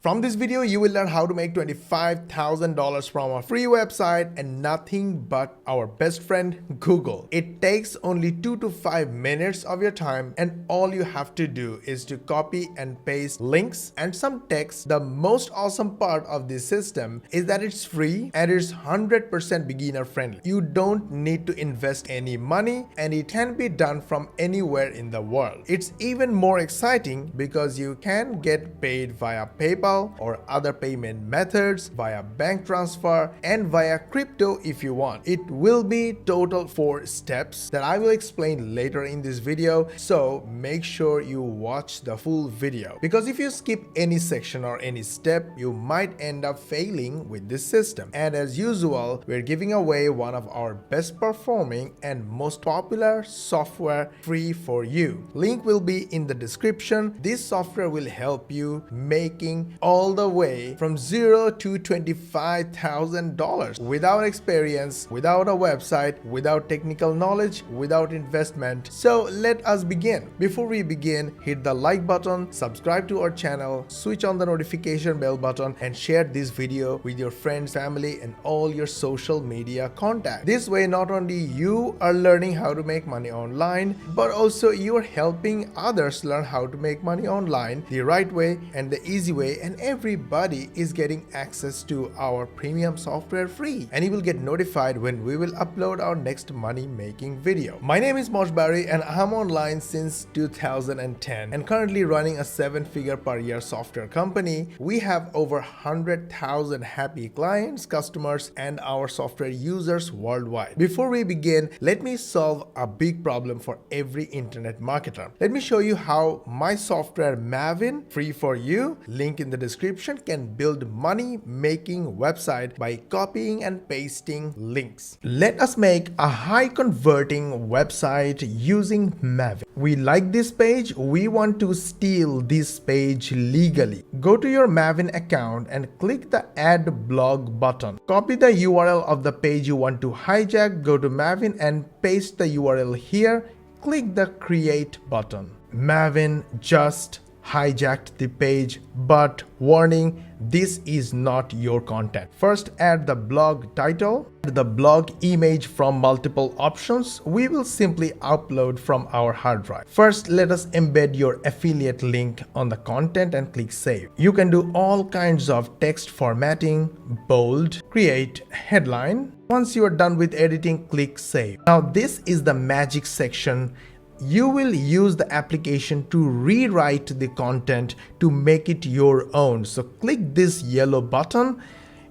From this video, you will learn how to make $25,000 from a free website and nothing but our best friend Google. It takes only 2 to 5 minutes of your time, and all you have to do is to copy and paste links and some text. The most awesome part of this system is that it's free and it's 100% beginner friendly. You don't need to invest any money and it can be done from anywhere in the world. It's even more exciting because you can get paid via PayPal or other payment methods, via bank transfer and via crypto if you want. It will be total 4 steps that I will explain later in this video, so make sure you watch the full video, because if you skip any section or any step, you might end up failing with this system. And as usual, we're giving away one of our best performing and most popular software free for you. Link will be in the description. This software will help you making all the way from $0 to $25,000 without experience, without a website, without technical knowledge, without investment. So let us begin. Before we begin, hit the like button, subscribe to our channel, switch on the notification bell button and share this video with your friends, family and all your social media contacts. This way, not only you are learning how to make money online, but also you are helping others learn how to make money online the right way and the easy way, and everybody is getting access to our premium software free, and you will get notified when we will upload our next money making video. My name is Mosh Bari and I'm online since 2010 and currently running a 7-figure per year software company. We have over 100,000 happy clients, customers and our software users worldwide. Before we begin, let me solve a big problem for every internet marketer. Let me show you how my software Maven, free for you, link in the description, can build money making website by copying and pasting links. Let us make a high converting website using Maven. We like this page, we want to steal this page legally. Go to your Maven account and click the add blog button. Copy the URL of the page you want to hijack, go to Maven and paste the URL here. Click the create button. Maven just hijacked the page, but warning, this is not your content. First, add the blog title, the blog image from multiple options. We will simply upload from our hard drive. First, let us embed your affiliate link on the content and click save. You can do all kinds of text formatting, bold, create headline. Once you are done with editing, click save. Now this is the magic section. You will use the application to rewrite the content to make it your own. So click this yellow button.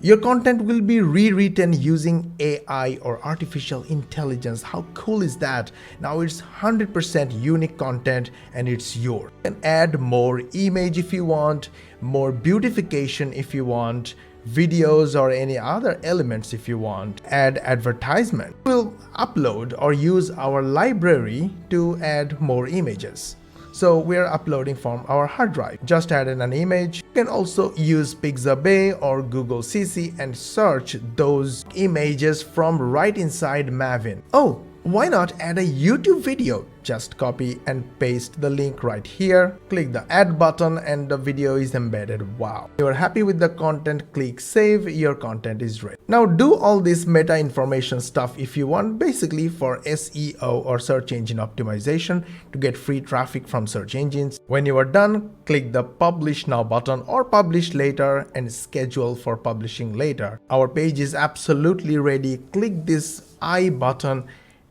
Your content will be rewritten using AI or artificial intelligence. How cool is that? Now it's 100% unique content and it's yours. You can add more image if you want, more beautification if you want, videos or any other elements if you want, add advertisement. We'll upload or use our library to add more images. So we're uploading from our hard drive. Just add in an image. You can also use Pixabay or Google CC and search those images from right inside Maven. Oh, why not add a YouTube video? Just copy and paste the link right here. Click the add button and the video is embedded. Wow. If you are happy with the content, click save. Your content is ready. Now do all this meta information stuff if you want, basically for SEO or search engine optimization to get free traffic from search engines. When you are done, click the publish now button or publish later and schedule for publishing later. Our page is absolutely ready. Click this I button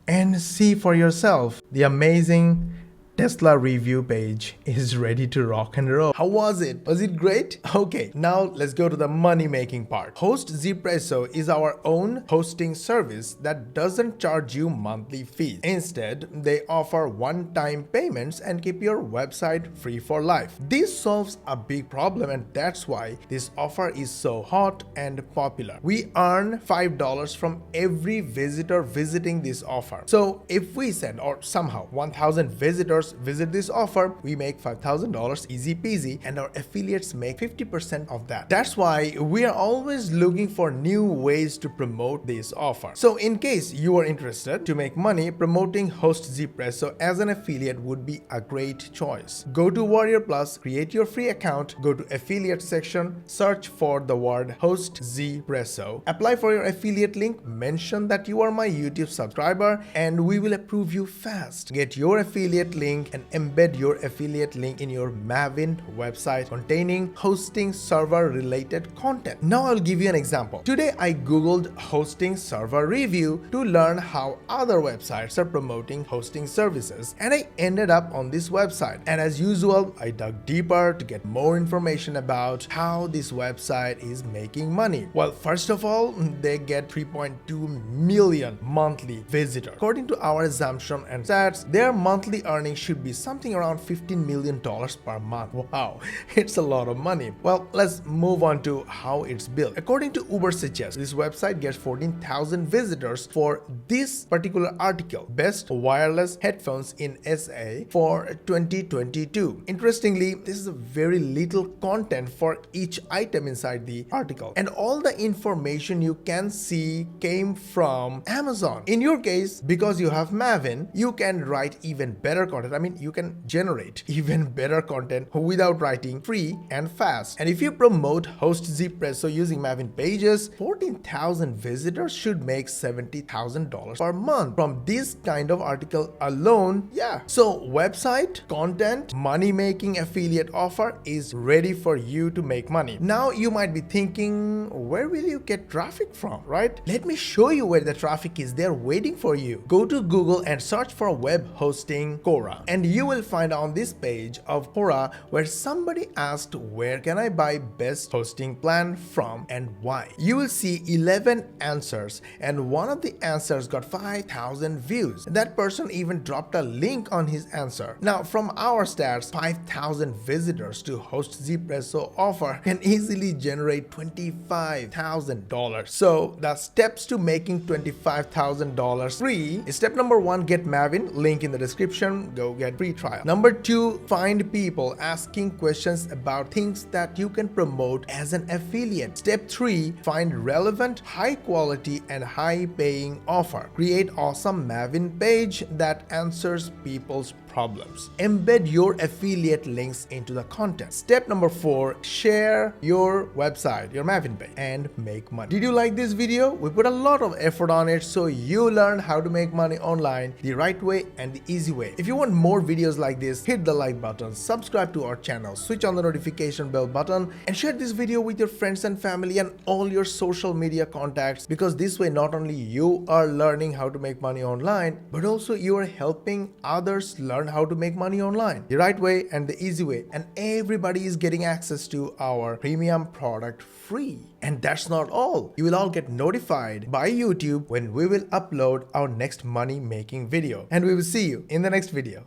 and see for yourself. The amazing Tesla review page is ready to rock and roll. How was it? Was it great? Okay, now let's go to the money making part. HostZpresso is our own hosting service that doesn't charge you monthly fees. Instead, they offer one-time payments and keep your website free for life. This solves a big problem and that's why this offer is so hot and popular. We earn $5 from every visitor visiting this offer. So if we send or somehow 1,000 visitors viewers visit this offer, we make $5,000 easy peasy, and our affiliates make 50% of that. That's why we are always looking for new ways to promote this offer. So in case you are interested to make money, promoting Host Zpresso as an affiliate would be a great choice. Go to Warrior Plus, create your free account, go to affiliate section, search for the word Host Zpresso, apply for your affiliate link, mention that you are my YouTube subscriber, and we will approve you fast. Get your affiliate link and embed your affiliate link in your Maven website containing hosting server related content. Now I'll give you an example. Today I googled hosting server review to learn how other websites are promoting hosting services, and I ended up on this website. And as usual, I dug deeper to get more information about how this website is making money. Well, first of all, they get 3.2 million monthly visitors. According to our assumption and stats, their monthly earnings should be something around $15 million per month. Wow, it's a lot of money. Well, let's move on to how it's built. According to Uber Suggest, this website gets 14,000 visitors for this particular article, Best Wireless Headphones in SA for 2022. Interestingly, this is a very little content for each item inside the article, and all the information you can see came from Amazon. In your case, because you have Maven, you can write even better content. I mean, you can generate even better content without writing, free and fast. And if you promote Host Zpresso using Maven pages, 14,000 visitors should make $70,000 per month from this kind of article alone. Yeah. So website, content, money-making affiliate offer is ready for you to make money. Now you might be thinking, where will you get traffic from, right? Let me show you where the traffic is there waiting for you. Go to Google and search for web hosting Quora, and you will find on this page of Quora where somebody asked, where can I buy best hosting plan from and why? You will see 11 answers, and one of the answers got 5,000 views. That person even dropped a link on his answer. Now from our stats, 5,000 visitors to Host Zpresso offer can easily generate $25,000. So the steps to making $25,000 free is step number 1, get Maven, link in the description, go get free trial. Number 2, find people asking questions about things that you can promote as an affiliate. Step 3, find relevant, high quality and high paying offer. Create awesome Maven page that answers people's problems. Embed your affiliate links into the content. Step number 4, share your website, your Maven page, and make money. Did you like this video? We put a lot of effort on it so you learn how to make money online the right way and the easy way. If you want more videos like this, hit the like button, subscribe to our channel, switch on the notification bell button, and share this video with your friends and family and all your social media contacts, because this way not only you are learning how to make money online, but also you are helping others learn how to make money online the right way and the easy way, and everybody is getting access to our premium product free. And that's not all. You will all get notified by YouTube when we will upload our next money making video, and we will see you in the next video.